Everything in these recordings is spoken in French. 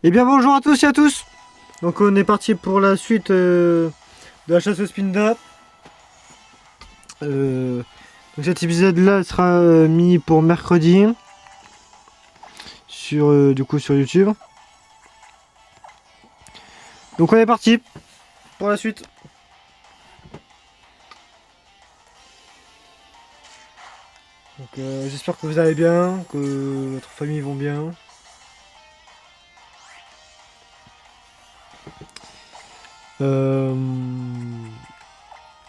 Eh bien bonjour à tous et à tous. Donc on est parti pour la suite de la chasse au Spinda. Donc cet épisode là sera mis pour mercredi sur du coup sur YouTube. Donc on est parti pour la suite. Donc j'espère que vous allez bien, que votre famille vont bien.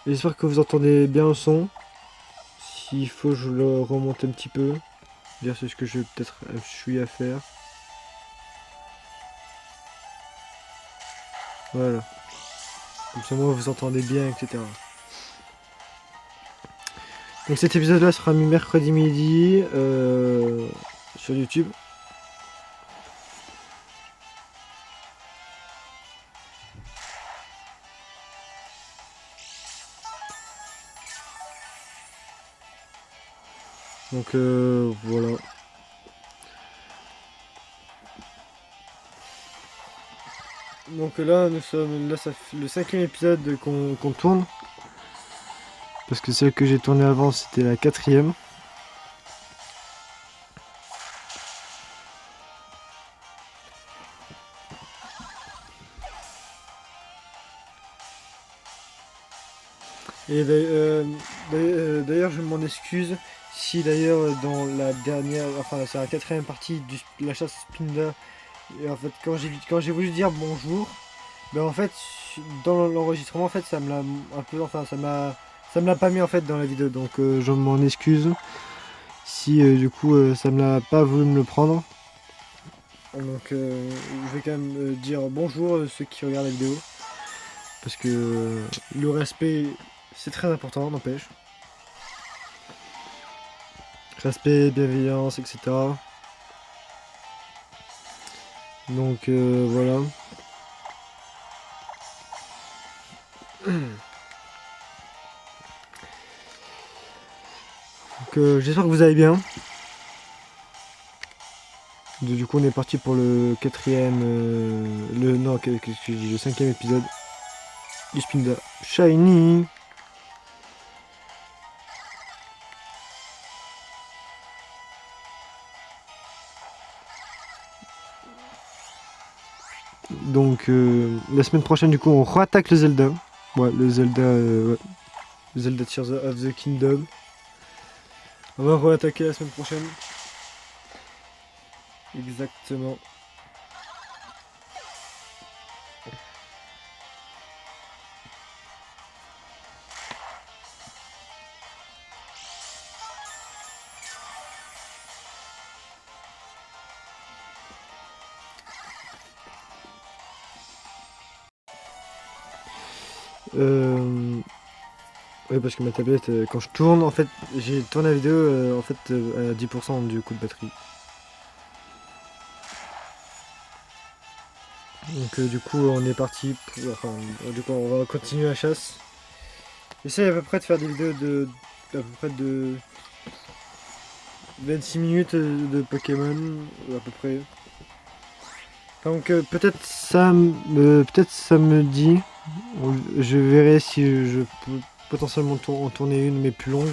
J'espère que vous entendez bien le son. S'il faut, je le remonte un petit peu. Dire c'est ce que je vais peut-être je suis à faire. Voilà. Comme ça, moi, vous entendez bien, etc. Donc cet épisode là sera mis mercredi midi sur YouTube. Donc voilà. Donc là nous sommes là ça fait le 5e épisode qu'on tourne. Parce que celle que j'ai tournée avant c'était la 4e. Et d'ailleurs je m'en excuse si d'ailleurs dans la dernière, enfin c'est la 4e partie de la chasse Spinda, et en fait quand j'ai voulu dire bonjour, ben en fait dans l'enregistrement en fait ça me l'a un peu, enfin ça me l'a pas mis en fait dans la vidéo, donc je m'en excuse si du coup ça me l'a pas voulu me le prendre. Donc je vais quand même dire bonjour ceux qui regardent la vidéo, parce que le respect c'est très important, n'empêche. Respect, bienveillance, etc. Donc voilà. Donc j'espère que vous allez bien. Du coup on est parti pour le 4e, qu'est-ce que je dis, le 5e épisode du Spinda Shiny. Donc la semaine prochaine du coup on rattaque le Zelda. Ouais, le Zelda, ouais. Zelda Tears of the Kingdom. On va re-attaquer la semaine prochaine. Exactement. Ouais, parce que ma tablette, quand je tourne, en fait, j'ai tourné la vidéo en fait, à 10% du coup de batterie. Donc du coup on est parti pour, enfin, du coup on va continuer la chasse. J'essaie à peu près de faire des vidéos à peu près de 26 minutes de Pokémon, à peu près. Donc peut-être ça me dit, je verrai si je peux potentiellement en tourner une mais plus longue.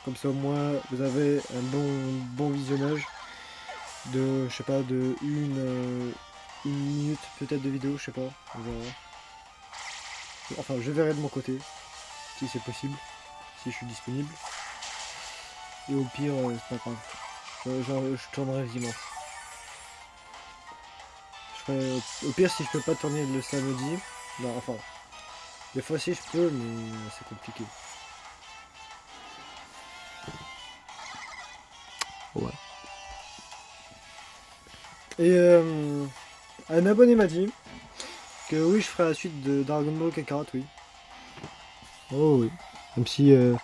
Comme ça au moins vous avez un bon visionnage de, je sais pas, de une minute peut-être de vidéo, je sais pas, on verra. Enfin je verrai de mon côté si c'est possible, si je suis disponible. Et au pire c'est pas grave. Je tournerai dimanche. Au pire si je peux pas tourner le samedi. Non enfin. Des fois si je peux mais c'est compliqué. Ouais. Et un abonné m'a dit que oui je ferai la suite de Dragon Ball Kakarot, oui. Oh oui. Même si il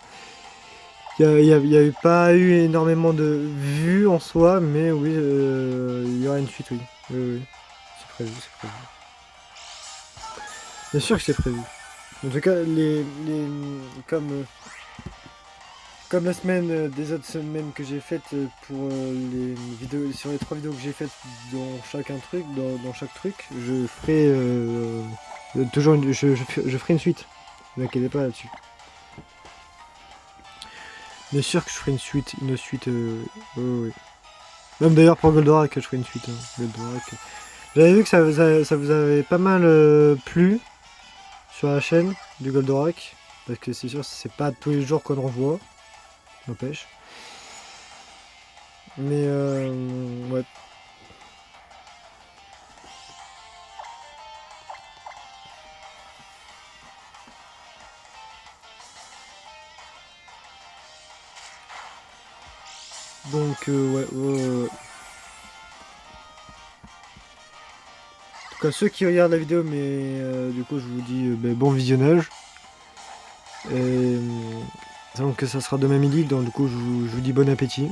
n'y a pas eu énormément de vues en soi, mais oui, il y aura une suite, oui. Oui, oui. C'est prévu, c'est prévu. Bien sûr que c'est prévu. En tout cas, comme comme la semaine des autres semaines que j'ai faites pour les vidéos, sur les 3 vidéos que j'ai faites dans chacun truc, dans chaque truc, je ferai toujours je ferai une suite. Ne vous inquiétez pas là-dessus. Bien sûr que je ferai une suite, oui. Même d'ailleurs pour Goldorak, je ferai une suite. Goldorak. J'avais vu que ça vous avait pas mal plu sur la chaîne du Goldorak. Parce que c'est sûr, c'est pas tous les jours qu'on en voit. N'empêche. Mais ouais. Donc ouais. En tout cas, ceux qui regardent la vidéo, mais du coup, je vous dis bon visionnage. Et donc que ça sera demain midi, donc du coup, je vous dis bon appétit.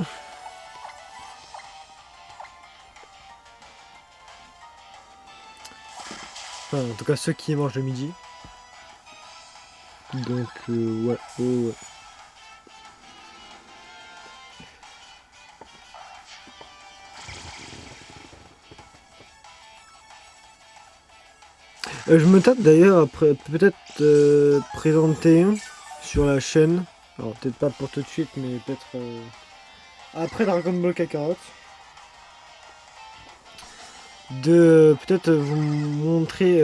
Enfin, en tout cas, ceux qui mangent le midi. Donc ouais. Je me tape d'ailleurs après peut-être présenter sur la chaîne, alors peut-être pas pour tout de suite, mais peut-être après Dragon Ball Kakarot, de peut-être vous montrer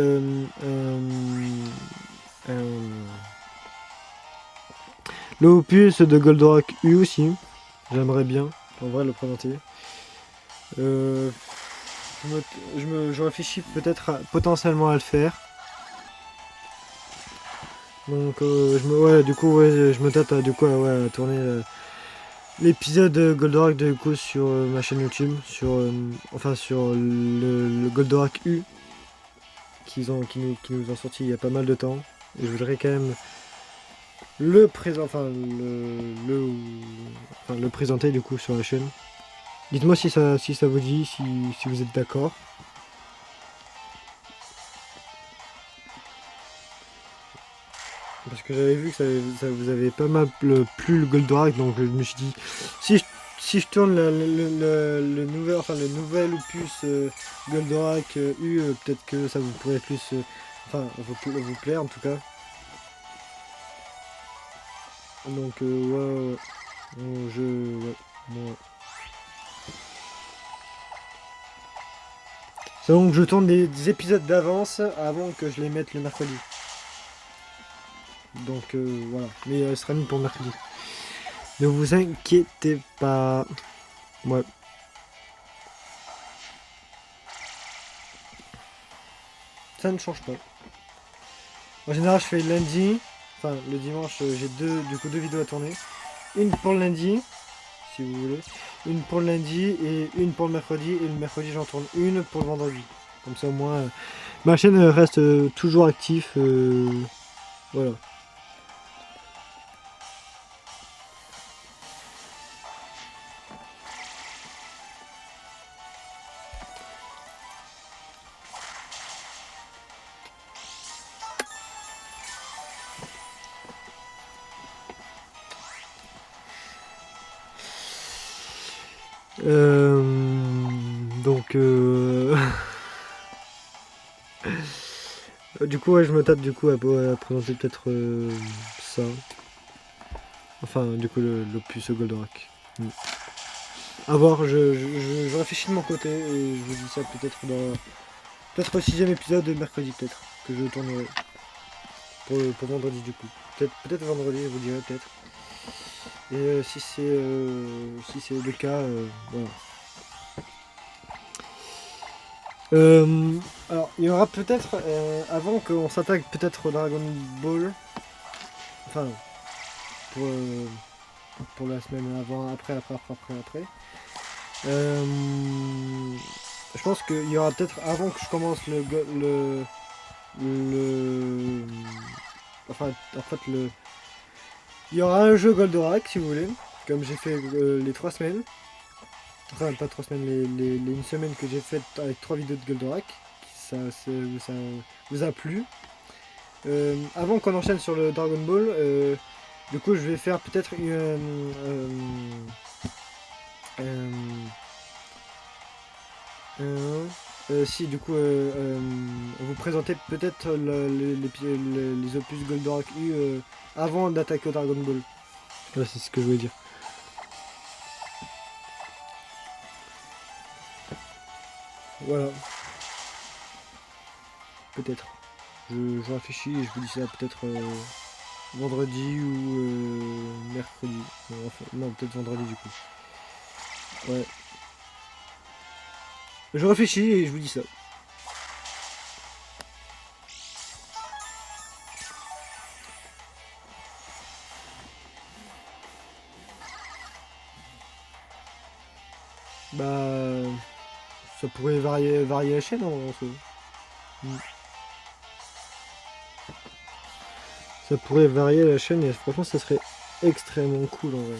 l'opus de Goldorak U aussi. J'aimerais bien en vrai le présenter. Je réfléchis peut-être potentiellement à le faire. Donc je me tâte du coup à tourner l'épisode Goldorak du coup sur ma chaîne YouTube, sur le Goldorak U qui nous ont sorti il y a pas mal de temps. Et je voudrais quand même le présenter du coup sur la chaîne. Dites-moi si ça vous dit, si vous êtes d'accord. Parce que j'avais vu que ça vous avait pas mal plu le Goldorak, donc je me suis dit, si je tourne le nouvel opus Goldorak U, peut-être que ça vous pourrait plus, vous plaire en tout cas. Donc ouais. C'est donc je tourne des épisodes d'avance avant que je les mette le mercredi. Donc voilà, mais elle sera mise pour mercredi. Ne vous inquiétez pas. Ouais. Ça ne change pas. En général, je fais lundi. Enfin, le dimanche, j'ai deux vidéos à tourner. Une pour le lundi, si vous voulez. Une pour le lundi et une pour le mercredi. Et le mercredi, j'en tourne une pour le vendredi. Comme ça, au moins, ma chaîne reste toujours active. Voilà. Donc du coup ouais, je me tape du coup à présenter peut-être ça. Enfin du coup l'opus Goldorak. A voir, je réfléchis de mon côté et je vous dis ça peut-être peut-être au 6ème épisode de mercredi peut-être que je tournerai pour vendredi du coup. Peut-être vendredi, je vous dirai peut-être. Et si c'est le cas, voilà. Alors, il y aura peut-être, avant qu'on s'attaque peut-être au Dragon Ball, enfin, pour la semaine avant, après. Je pense qu'il y aura peut-être, avant que je commence il y aura un jeu Goldorak, si vous voulez, comme j'ai fait les 3 semaines. Enfin, pas 3 semaines, les une semaine que j'ai faite avec 3 vidéos de Goldorak. Ça vous a plu. Avant qu'on enchaîne sur le Dragon Ball, Du coup, je vais faire peut-être si, du coup, vous présentez peut-être les opus Goldorak U avant d'attaquer au Dragon Ball. Ouais, c'est ce que je voulais dire. Voilà. Peut-être. Je réfléchis et je vous dis ça peut-être vendredi ou mercredi. Enfin, non, peut-être vendredi du coup. Ouais. Je réfléchis et je vous dis ça. Bah, ça pourrait varier la chaîne en soi. Mm. Ça pourrait varier la chaîne et franchement, ça serait extrêmement cool en vrai.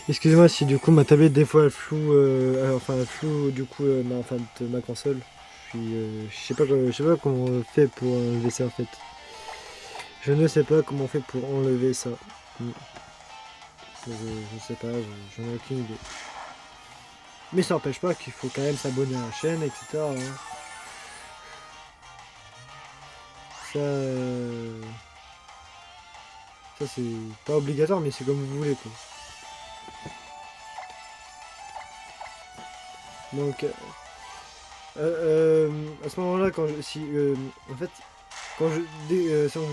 Excusez-moi si du coup ma tablette des fois elle floue, enfin elle floue du coup ma console. Je sais pas comment on fait pour enlever ça en fait. Je ne sais pas comment on fait pour enlever ça. Mm. Je sais pas, j'en ai aucune idée. Mais ça n'empêche pas qu'il faut quand même s'abonner à la chaîne, etc. Hein. Ça, ça c'est pas obligatoire, mais c'est comme vous voulez quoi. Donc à ce moment-là, quand je, si, en fait, quand je, là,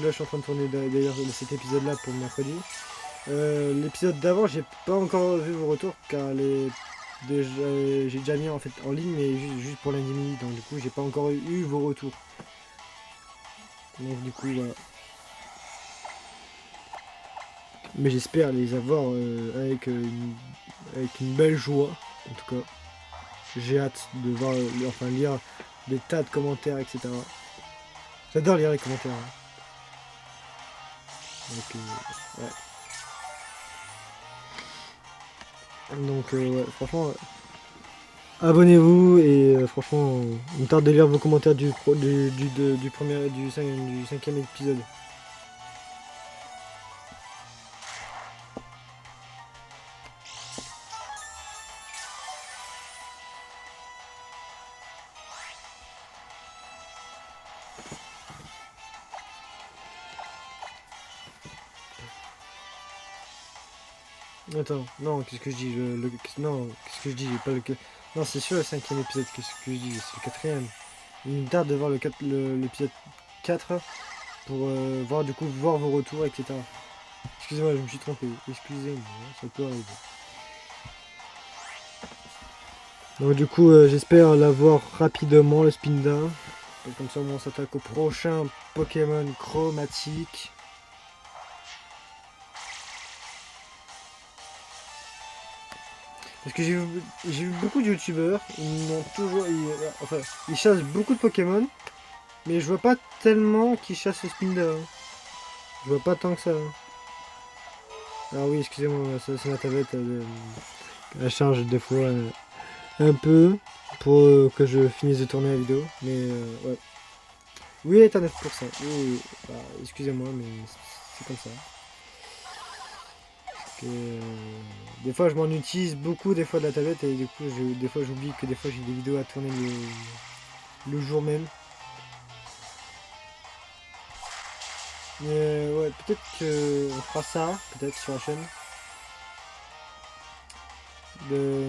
je suis en train de tourner d'ailleurs cet épisode-là pour mercredi. L'épisode d'avant, j'ai pas encore vu vos retours car j'ai déjà mis en fait en ligne, mais juste pour lundi midi. Donc du coup, j'ai pas encore eu vos retours. Donc du coup, voilà. Mais j'espère les avoir avec une belle joie. En tout cas, j'ai hâte de voir, enfin lire des tas de commentaires, etc. J'adore lire les commentaires. Hein. Donc, ouais. Donc, ouais, franchement, abonnez-vous et franchement, on me tarde de lire vos commentaires du cinquième épisode. Attends, non, qu'est-ce que je dis non, qu'est-ce que je dis pas non, c'est sûr le cinquième épisode, qu'est-ce que je dis, c'est le quatrième. Il me tarde de voir l'épisode 4 pour voir du coup voir vos retours, etc. Excusez-moi, je me suis trompé. Excusez-moi, ça peut arriver. Donc du coup, j'espère l'avoir rapidement, le Spinda. Et comme ça, on s'attaque au prochain Pokémon chromatique. Parce que j'ai vu beaucoup de youtubeurs, ils chassent beaucoup de Pokémon, mais je vois pas tellement qu'ils chassent le Spinda. Hein. Je vois pas tant que ça. Hein. Ah oui, excusez-moi, c'est ma tablette. Elle charge des fois un peu pour que je finisse de tourner la vidéo. Mais ouais. Oui, elle est à 9%. Oui, oui. Bah, excusez-moi, mais c'est comme ça. Des fois, je m'en utilise beaucoup des fois de la tablette et du coup, des fois, j'oublie que des fois, j'ai des vidéos à tourner le jour même. Mais ouais, peut-être qu'on fera ça, peut-être sur la chaîne. De...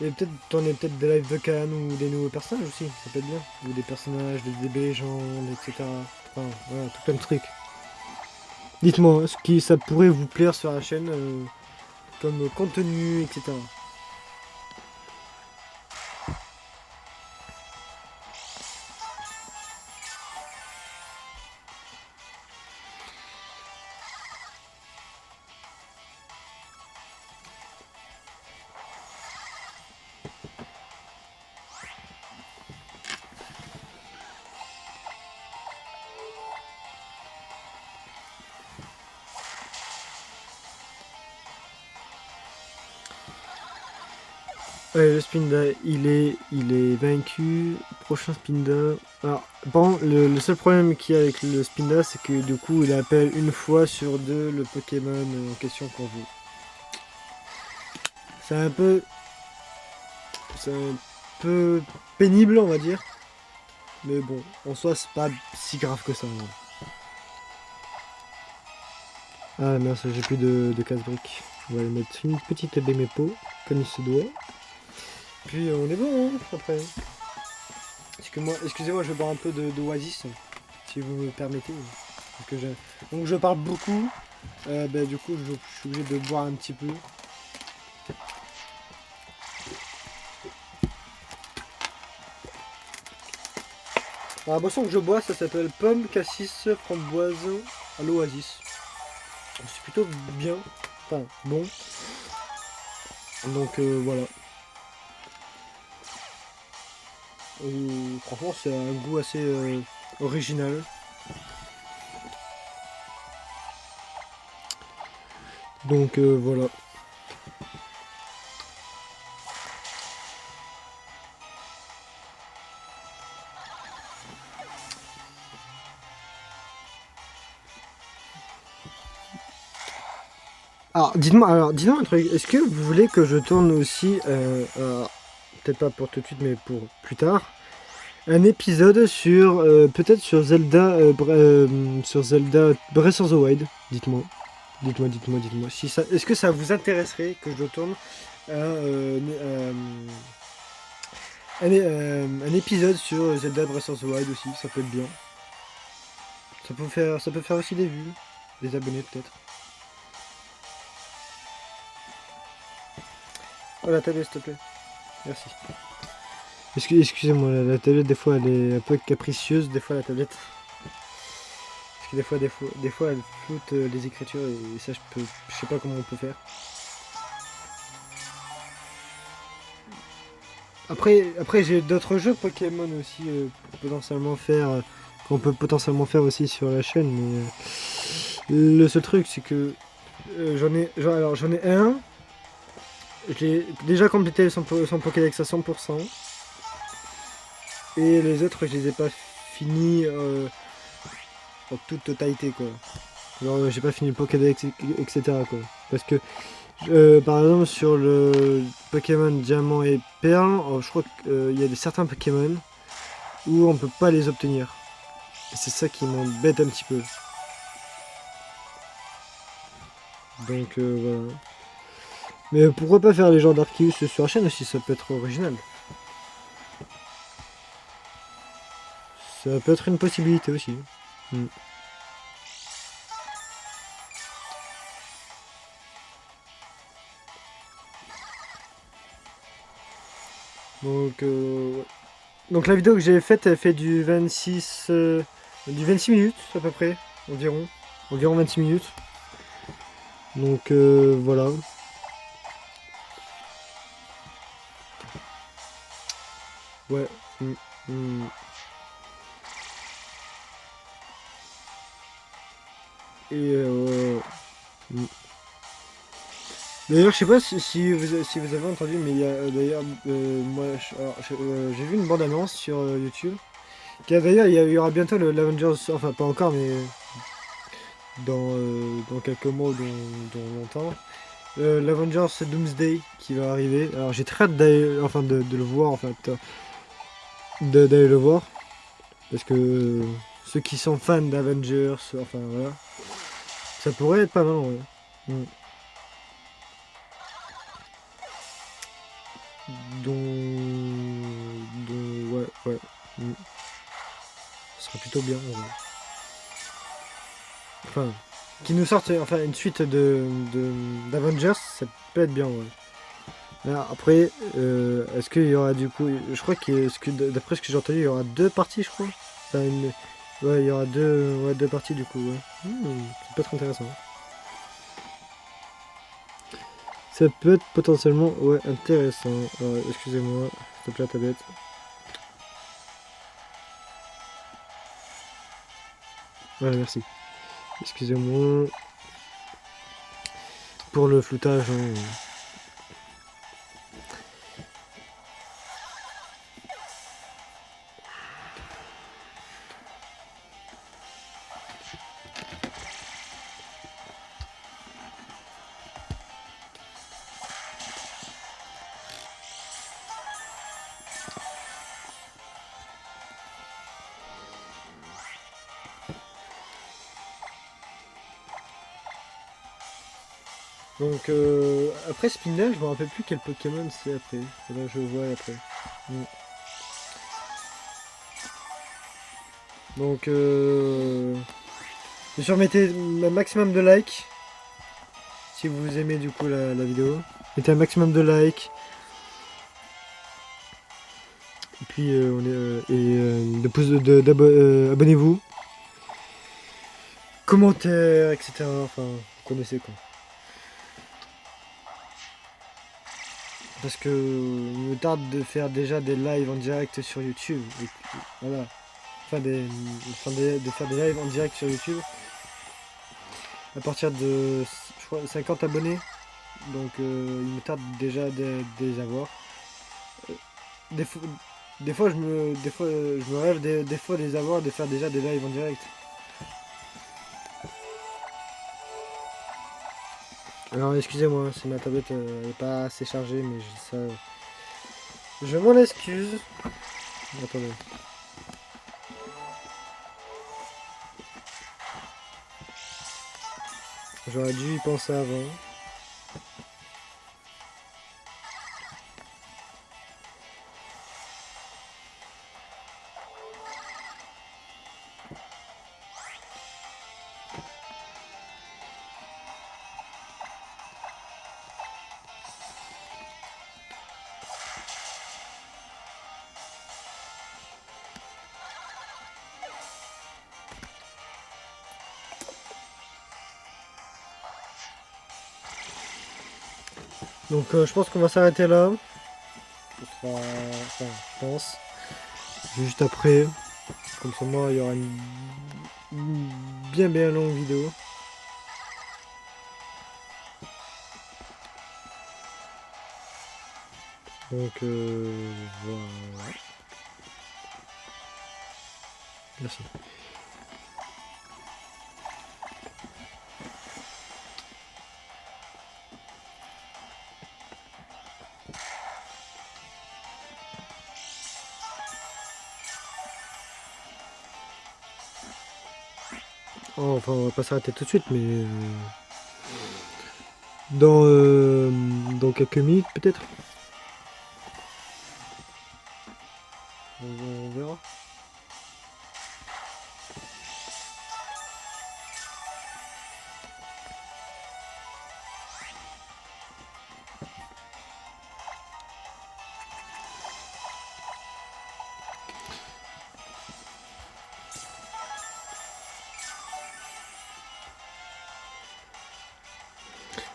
Et peut-être tourner peut-être des lives de Cannes ou des nouveaux personnages aussi, ça peut être bien. Ou des personnages, des DB légendes, etc. Enfin, voilà, tout plein de trucs. Dites-moi ce qui ça pourrait vous plaire sur la chaîne comme contenu, etc. Ouais, le Spinda, il est vaincu. Prochain Spinda. Alors, bon, le seul problème qu'il y a avec le Spinda, c'est que du coup, il appelle une fois sur deux le Pokémon en question qu'on veut. C'est un peu, c'est un peu pénible, on va dire. Mais bon, en soi, c'est pas si grave que ça. Non. Ah mince, j'ai plus de casse-briques. On va aller mettre une petite BMPO, comme il se doit. Puis on est bon, hein, après. Excusez-moi, je vais boire un peu de Oasis, si vous me permettez. Parce que donc je parle beaucoup, du coup je suis obligé de boire un petit peu. Alors, la boisson que je bois, ça s'appelle pomme, cassis, framboise à l'Oasis. C'est plutôt bien, enfin bon. Donc voilà. Franchement, c'est un goût assez original. Donc voilà. Dites-moi un truc. Est-ce que vous voulez que je tourne aussi, peut-être pas pour tout de suite, mais pour plus tard, un épisode sur peut-être sur Zelda Breath of the Wild. Dites-moi. Dites-moi. Si ça, est-ce que ça vous intéresserait que je tourne un épisode sur Zelda Breath of the Wild aussi? Ça peut être bien. Ça peut faire aussi des vues, des abonnés peut-être. Oh la tablette, s'il te plaît. Merci. Excusez-moi, la tablette des fois elle est un peu capricieuse, des fois la tablette. Parce que des fois elle floute les écritures et ça je sais pas comment on peut faire. Après j'ai d'autres jeux Pokémon aussi potentiellement faire qu'on peut potentiellement faire aussi sur la chaîne, mais le seul truc c'est que j'en ai un. J'ai déjà complété son Pokédex à 100%. Et les autres, je les ai pas finis en toute totalité, quoi. Genre, j'ai pas fini le Pokédex, etc., quoi. Parce que, par exemple, sur le Pokémon Diamant et Perle, je crois qu'il y a certains Pokémon où on peut pas les obtenir. Et c'est ça qui m'embête un petit peu. Donc, voilà. Mais pourquoi pas faire les genres d'Arceus sur la chaîne aussi, ça peut être original. Ça peut être une possibilité aussi. Mm. Donc, ouais. Donc la vidéo que j'ai faite, elle fait du 26 minutes à peu près, environ 26 minutes. Donc voilà. Ouais. mm, mm. Et mm. D'ailleurs, je sais pas si vous avez entendu, mais il y a d'ailleurs, moi, j'ai vu une bande-annonce sur YouTube. D'ailleurs, il y aura bientôt l'Avengers, enfin pas encore, mais dans quelques mois ou dans longtemps. L'Avengers Doomsday qui va arriver. Alors j'ai très hâte de le voir, en fait, d'aller le voir. Parce que ceux qui sont fans d'Avengers, enfin voilà, ça pourrait être pas mal, ouais. Mm. Ouais. Mm. Ce serait plutôt bien, ouais. Enfin, qui nous sortent enfin une suite d'Avengers, ça peut être bien, ouais. Alors, après, est-ce qu'il y aura du coup, je crois d'après ce que j'ai entendu, il y aura deux parties, je crois. Enfin, ouais, il y aura deux parties du coup, ouais. Ça peut être intéressant. Ça peut être potentiellement, ouais, intéressant. Alors, excusez-moi, s'il te plaît, la tablette. Voilà, merci. Excusez-moi pour le floutage, hein. Donc après Spinda, je me rappelle plus quel Pokémon c'est après. Faudrait que je vois après. Mm. Donc bien sûr mettez un maximum de likes si vous aimez du coup la vidéo. Mettez un maximum de likes. Et puis abonnez-vous. Commentaires, etc. Enfin, vous connaissez quoi. Parce que il me tarde de faire déjà des lives en direct sur YouTube. Et puis, voilà. De faire des lives en direct sur YouTube. À partir de je crois, 50 abonnés. Donc il me tarde déjà de les avoir. Des fois, je me rêve des fois de les avoir, de faire déjà des lives en direct. Alors excusez-moi, c'est ma tablette, elle n'est pas assez chargée, mais ça. Je m'en excuse. Attendez. J'aurais dû y penser avant. Donc je pense qu'on va s'arrêter là. Ce sera. Enfin, je pense. Juste après. Comme ça, moi, il y aura une bien longue vidéo. Donc voilà. Merci. Oh, enfin, on va pas s'arrêter tout de suite, mais dans quelques minutes peut-être. On verra.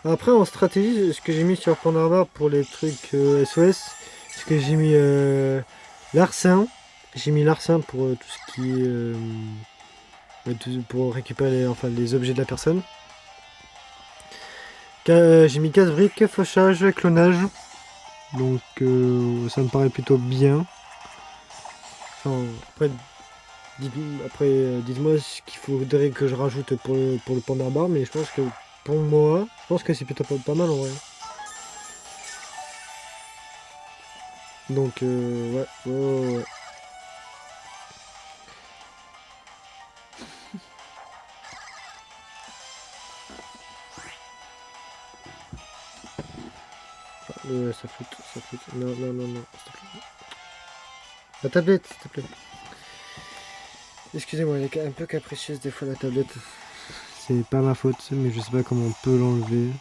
Après, en stratégie, ce que j'ai mis sur Pandora pour les trucs SOS, c'est que j'ai mis Larcin. J'ai mis Larcin pour tout ce qui est. Pour récupérer les objets de la personne. J'ai mis casse-brique, fauchage, clonage. Donc ça me paraît plutôt bien. Enfin, dites-moi ce qu'il faudrait que je rajoute pour le panda bar, mais je pense que pour moi, je pense que c'est plutôt pas mal en vrai. Donc ouais. Ça floute. Non, non, non, non. S'il te plaît. La tablette, s'il te plaît. Excusez-moi, elle est un peu capricieuse des fois la tablette. C'est pas ma faute, mais je sais pas comment on peut l'enlever.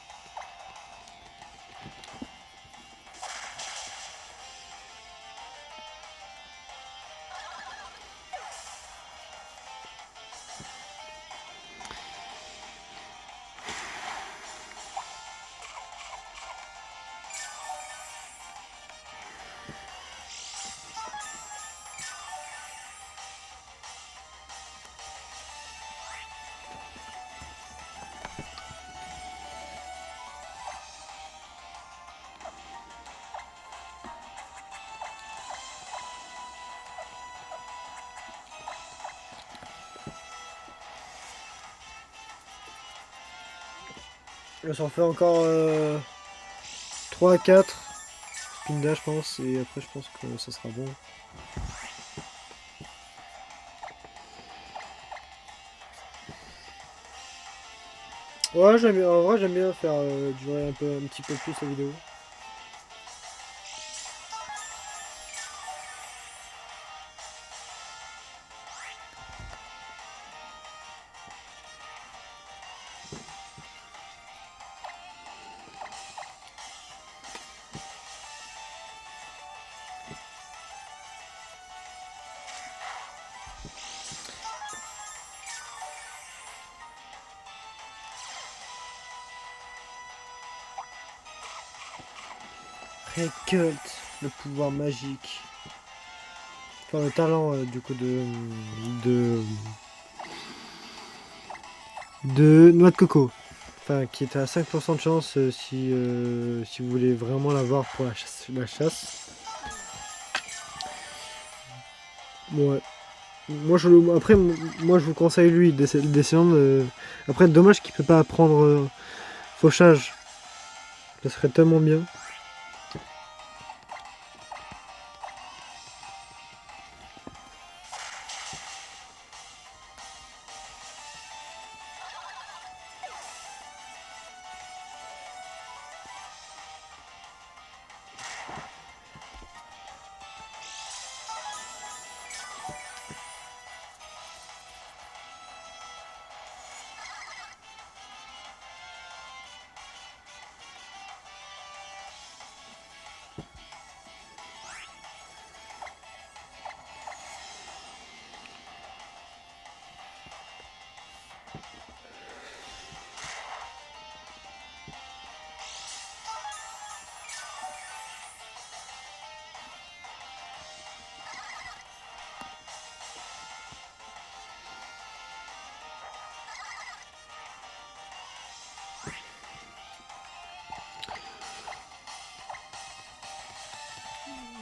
Je s'en fait encore 3 à 4 Spinda je pense, et après je pense que ça sera bon. Ouais, j'aime bien, en vrai, j'aime bien faire durer un petit peu plus la vidéo. Récolte le pouvoir magique. Enfin, le talent du coup de, de noix de coco. Enfin, qui est à 5% de chance si vous voulez vraiment l'avoir pour la chasse. Ouais. Après, moi je vous conseille lui d'essayer. Après, dommage qu'il peut pas apprendre fauchage. Ça serait tellement bien.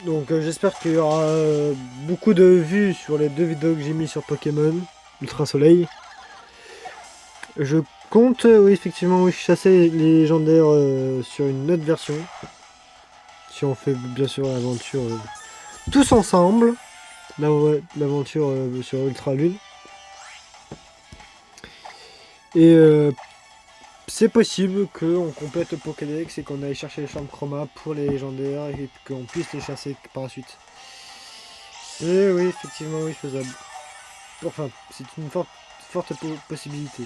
Donc j'espère qu'il y aura beaucoup de vues sur les 2 vidéos que j'ai mis sur Pokémon Ultra Soleil. Je compte, oui, effectivement, oui, chasser les légendaires sur une autre version. Si on fait bien sûr l'aventure tous ensemble. L'aventure sur Ultra Lune. Et c'est possible qu'on complète le Pokédex et qu'on aille chercher les chambres chroma pour les légendaires et qu'on puisse les chasser par la suite. Et oui, effectivement, oui, faisable. Enfin, c'est une forte possibilité.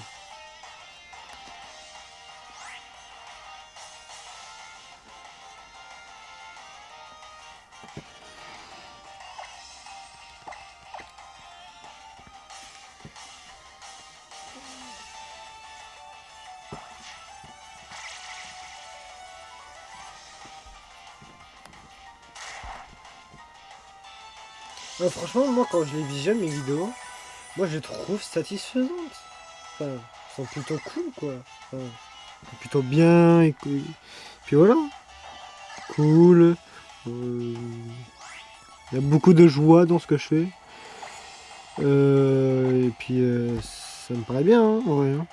Franchement, moi, quand je les visionne, mes vidéos, moi, je les trouve satisfaisantes. Enfin, elles sont plutôt cool, quoi. Enfin, plutôt bien, et puis voilà. Cool. Il y a beaucoup de joie dans ce que je fais. Et puis, ça me paraît bien, hein, en vrai, hein.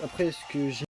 Après, ce que j'ai